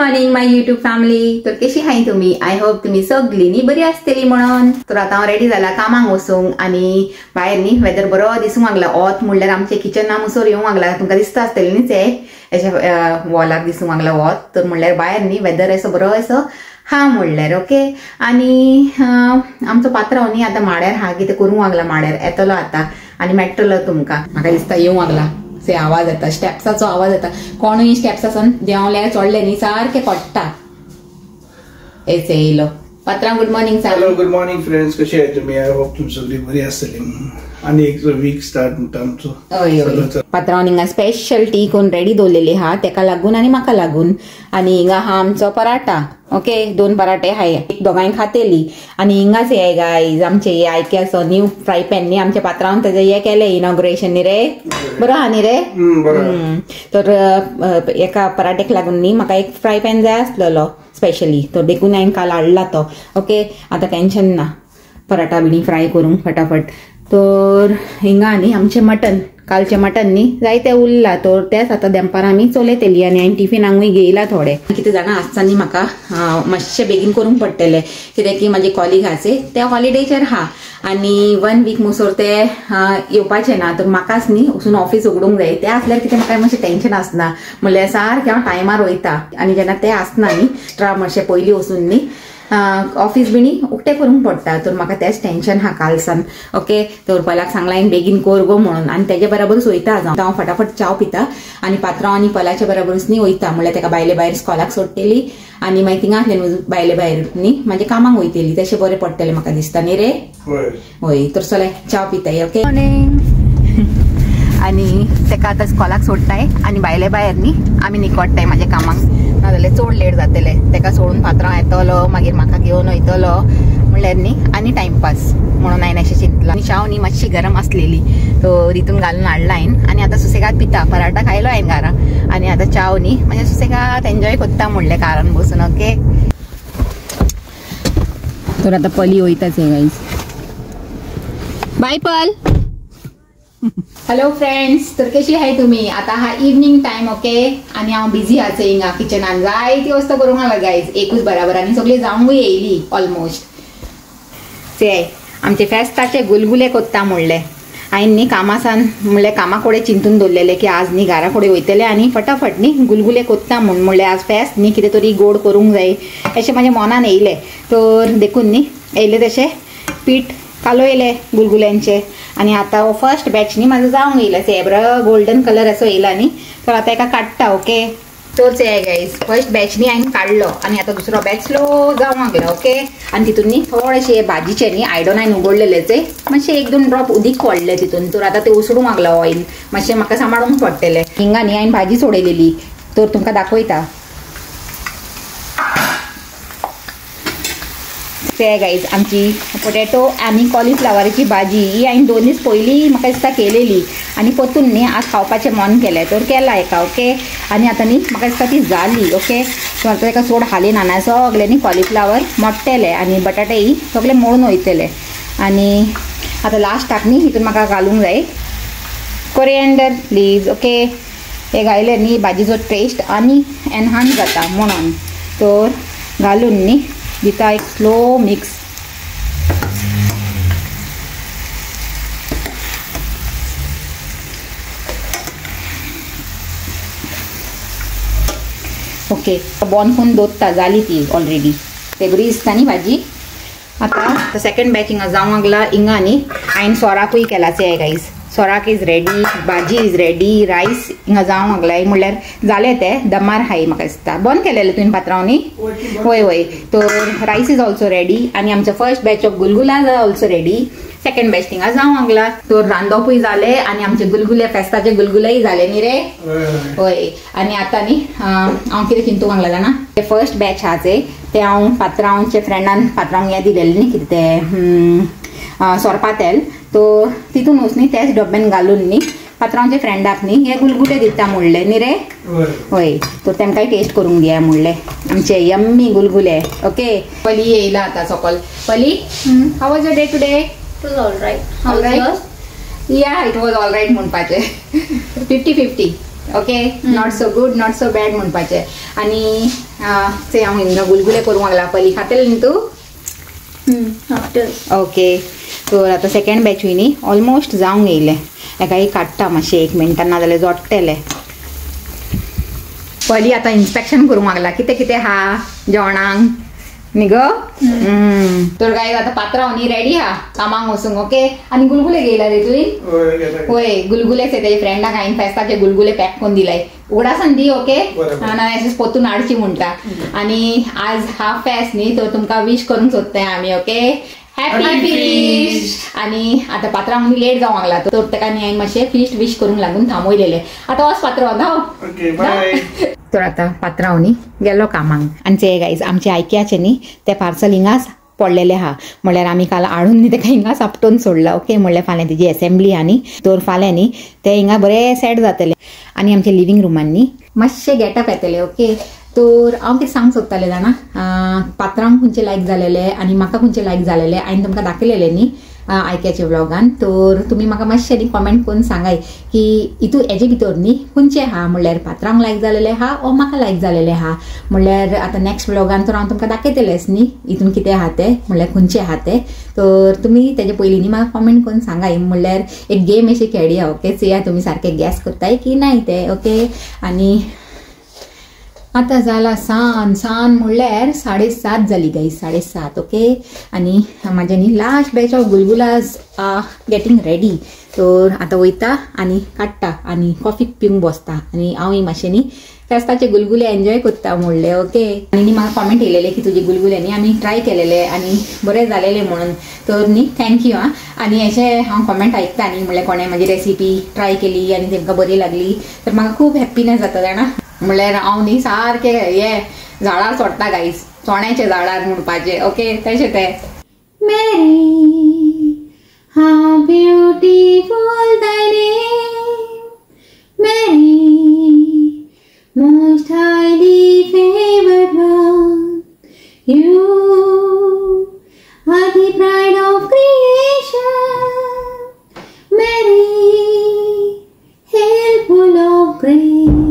Morning माय YouTube family. तर कशी हाय तुम्ही? आय होप तुम्ही सगळींनी बरी आसतली म्हणून. तर आता हांव रेडी जाला कामाक वचूंक आनी भायर न्ही वेदर बरो दिसूंक लागला. वत म्हणल्यार आमचे किचना मुसोर येवंक लागला. तुमकां दिसता आसतलें न्ही ते हेच्या वॉलाक दिसूंक लागला वत. तर म्हणल्यार भायर न्ही वेदर असो बरो असो हा म्हणल्यार ओके. आनी आमचो पात्रांव न्ही आतां माड्यार हा कितें करूंक लागला. माड्यार येतलो आतां आनी मेळटलो तुमकां. म्हाका दिसता येवंक लागला. से आवाज येता स्टेप्साचो आवाज येता. कोणूय स्टेप्सासन देंवल्यार चडले न्ही सारखे पडटा. एसे येयलो पात्रांव. Good morning sir. Hello good morning friends. कशी आहे तुम्ही? आय होप तुमी सगळी बरी आसतली. आणि एक वीक स्टार्ट म्हणटा आमचो. हय पात्रांव हिंगा स्पेशल टी करून रेडी दवरलेली हा तेका लागून आनी म्हाका लागून. आनी हिंगा हा आमचो पराठा. ओके 2 पराठे हाय. एक दोगांय खातेली. आनी हिंगाच हे गायज आमचे हे आयक्याचो न्यू फ्राय पॅन न्ही आमच्या पात्रांवन तेजे हे केले इनॉग्रेशन न्ही रे. बरो हा न्ही रे. तर एका पराठेक लागून न्ही म्हाका एक फ्राय पॅन जाय आसलेलो स्पेशली. तो देखून हांवें काल हाडला तो. ओके आतां टेन्शन ना पराठा बिणी फ्राय करूंक फटाफट. तर हिंगा न्ही आमचे मटन कालचे मटन न्ही जायते उरला. तर तेच आतां दनपार आमी चलयतली आनी हांवें टिफिनांकूय घेयला थोडे. कितें जाणां आसता न्ही म्हाका मातशें बेगीन करूंक पडटलें कित्याक की म्हाजे कॉलीग आसे ते हॉलिडेचेर हा आनी 1 वीक मुसोर ते येवपाचे ना. तर म्हाकाच न्ही वचून ऑफिस उगडूंक जाय. ते आसल्यार कितें म्हाका मातशें टेन्शन आसना. म्हणल्यार सारकें हांव टायमार वयता आनी जेन्ना ते आसना न्ही एक्स्ट्रा मातशें पयलीं वचून न्ही ऑफिस बिणी उक्तें करूंक पडटा. तर म्हाका तेच टेन्शन हा कालसान. ओके तर पलाक सांगला हांवें बेगीन कर गो म्हणून. आनी तेजे बरोबरूच वयता हांव फटाफट चाव पिता आनी पात्रांव आनी पलाच्या बरोबरूच न्ही वयता. म्हणल्यार तेका भायले भायर स्कॉलाक सोडटली आनी मागीर थिंगांतल्यान भायले भायर न्ही म्हाजे कामाक वयतली. तशें बरें पडटलें म्हाका दिसता न्ही रे. होय तर चले चाव पिताय. ओके आनी तेका आतां स्कॉलाक सोडटाय आनी भायले भायर न्ही आमी निकोडटाय म्हाजे कामाक. नाजाल्यार चड लेट जातले. तेका सोडून पात्रांव येतलो मागीर म्हाका घेवन वयतलो म्हणल्यार न्ही आनी टायमपास म्हणून हांवें अशें चिंतलां. आनी चाव न्ही मातशी गरम आसलेली तो रितून घालून हाडला हांवें आनी आतां सुसेगाद पिता. पराठा खायलो हांवें घरा आनी आतां चाव न्ही म्हणजे सुसेगाद एन्जॉय करता म्हणलें कारान बसून. ओके तर आतां पली वयताच हे गायज. बाय पल. Hello friends. तर कशी आहे तुम्ही? आता हा इवनिंग टाइम ओके आणि हांव बिझी आसा हिंगा किचनान. जायती वस्त करूंक लागला गायज एकूच बराबर आनी सगळी जावंकूय येयली ऑलमोस्ट. ते आमचे फेस्ताचे गुलगुले कोत्ता म्हणले हांवें न्ही कामासान म्हणल्यार कामा कडेन चिंतून दवरलेले की आज न्ही घरा कडेन वयतले आनी फटाफट न्ही गुलगुले कोत्ता म्हणल्यार आज फेस्त न्ही कितें तरी गोड करूंक जाय अशें म्हाज्या मनान येयलें. तर देखून न्ही येयले तशें पीठ कालयले गुलगुल्यांचे आनी आतां हो फर्स्ट बॅच न्ही म्हाजो जावंक येयला. सेब्रा गोल्डन कलर असो येयला न्ही तर आतां एका काडटा. ओके तोच हे गायज फर्स्ट बॅच न्ही हांवें काडलो आनी आतां दुसरो बॅच स्लो जावंक लागला. ओके आनी तितून न्ही थोडेशे भाजीचे न्ही आयडन हांवें उगडलेलेचे मातशें 1-2 ड्रॉप उदीक पडले तितून. तर आतां ते उसडूंक लागला ऑयल मातशें म्हाका सांबाळूंक पडटलें. हिंगा न्ही हांवें भाजी सोडयलेली तर तुमकां दाखयता. ते गायज आमची पोटॅटो आनी कॉलीफ्लावराची भाजी ही हांवें 2 दीस पयलीं म्हाका दिसता केलेली आनी परतून न्ही आज खावपाचें मन केलें तर केला एका. ओके आनी आतां न्ही म्हाका दिसता ती जाली. ओके सो आतां ताका चड हालीन आना सगळे न्ही कॉलीफ्लावर मोडटले आनी बटाटे ही सगळे मोडून वयतले. आनी आतां लास्टाक न्ही हितून म्हाका घालूंक जाय कोरिएंडर लीव्स. ओके हे घायले न्ही भाजीचो टेस्ट आनी एनहान्स जाता म्हणून. तर घालून न्ही दिता एक स्लो मिक्स. ओके बॉन करून दोत्ता जाली ती ऑलरेडी. ते बरी दिसता न्ही भाजी. आतां सेकंड बॅच हिंगा जावंक लागला. हिंगा न्ही हांवें सोराकूय केलाचे हे गायज. सोराक इज रेडी, भाजी इज रेडी, रायस हिंगा जावंक लागलाय म्हणल्यार जालें तें दमार हाय म्हाका दिसता. बंद केलेलें तुवें पात्रांव न्ही. वय वय तर रायस इज ऑल्सो रेडी आनी आमचो फर्स्ट बॅच ऑफ गुलगुला ऑल्सो रेडी. सेकंड बॅच थिंगा जावंक लागला. तर रांदोपूय जालें आनी आमचे गुलगुले फेस्ताचे गुलगुलेय जाले न्ही रे. हय आनी आतां न्ही हांव कितें चिंतूंक लागला जाणा ते फर्स्ट बॅच आहाचे ते हांव पात्रांवचे फ्रेंडान पात्रांक हें दिलेलें न्ही कितें तें सोरपातेल. तो तितूनूच न्ही तेच डब्यान घालून न्ही पात्रांवचे फ्रेंडाक न्ही हे गुलगुले दिता म्हणले न्ही रे. होय तर तेमकांय टेस्ट करूंक दिया म्हणले आमचे यम्मी गुलगुले. ओके पली येयला आतां सकल. पली how was your day today? It was all right. All right? Yeah, it was all right म्हणपाचे 50-50. Okay not so good not so bad म्हणपाचे. आनी ते हांव हिंगा गुलगुले करूंक लागला. पयलीं खातेले न्ही तूं? ओके. तर आतां सेकंड बॅच न्ही ऑलमोस्ट जावंक येयले. हेका एक काडटा मातशें 1 मिनटान नाजाल्यार जोडटले. पयलीं आतां इन्स्पेक्शन करूंक लागला कितें कितें हा जेवणाक न्ही गो. तर गाय आतां पात्रांव न्ही रेडी हा कामाक वचूंक. ओके. आनी गुलगुले घेयला रे तुवें? होय गुलगुलेच तेजे फ्रेंडाक हांवें फेस्ताचे गुलगुले पॅक करून दिलाय. उगडासान दी. ओके. अशें पोतून हाडची म्हणटा. आनी आज हा फेस्त न्ही तर तुमकां विश करूंक सोदताय आमी. ओके. Happy fish. आनी आतां पात्रांक न्ही लेट जावंक लागला तर ताका न्ही हांवें मातशें फिश विश करूंक लागून थांबयलेलें. आतां वच पात्रांव धांव. तर आतां पात्रांव न्ही गेलो कामाक. आनी ते गायज आमचे आयक्याचे न्ही ते पार्सल हिंगाच पडलेले आहा. म्हणल्यार आमी काल हाडून न्ही ताका हिंगाच आपटोवन सोडला. ओके. म्हणल्यार फाल्यां तेजी असेंब्ली आहा न्ही तर फाल्यां न्ही ते हिंगा बरें सेट जातले. आनी आमच्या लिव्हिंग रुमान न्ही मातशें गेटअप येतले. ओके. तर हांव कितें सांग सोदतालें जाणा पात्रांक खंयचे लायक जालेले आनी म्हाका खंयचे लायक जालेले हांवें तुमकां दाखयलेले न्ही आयक्याचे व्लॉगान. तर तुमी म्हाका मातशें न्ही कमेंट करून सांगाय की हितून हेजे भितर न्ही खंयचे आहा. म्हणल्यार पात्रांक लायक जालेले आहा ओ म्हाका लायक जालेले आहा. म्हणल्यार आतां नेक्स्ट व्लॉगान तर हांव तुमकां दाखयतलेंच न्ही हितून कितें आहा ते म्हणल्यार खंयचे आहा ते. तर तुमी तेजे पयलीं न्ही म्हाका कमेंट करून सांगाय. म्हणल्यार एक गेम अशी खेळया. ओके. चोया तुमी सारके गॅस करताय की नाय ते. ओके. आनी आतां जाला सान म्हणल्यार 7:30 जाली गायज 7:30. ओके. आनी म्हाजे न्ही लास्ट बॅच ऑफ गुलगुलाज गेटींग रेडी. तर आतां वयता आनी काडटा आनी कॉफी पिवंक बसता. आनी हांव मातशें न्ही फेस्ताचे गुलगुले एन्जॉय करता म्हणले. ओके. आनी न्ही म्हाका कमेंट येयलेले की तुजे गुलगुले न्ही आमी ट्राय केलेले आनी बरे जालेले म्हणून. तर न्ही थँक्यू आं. आनी अशें हांव कमेंट आयकता न्ही म्हणल्यार कोणें म्हाजी रेसिपी ट्राय केली आनी तांकां बरी लागली तर म्हाका खूब हॅप्पीनेस जाता जाणा. म्हणल्यार हांव न्ही सारकें हे झाडार चडटा गायज चोण्याचे झाडार म्हणपाचे. ओके. तशें ते मेरी हाउ beautiful thy name, Mary, most highly favored one, you are the pride of creation, Mary, hail full of grace.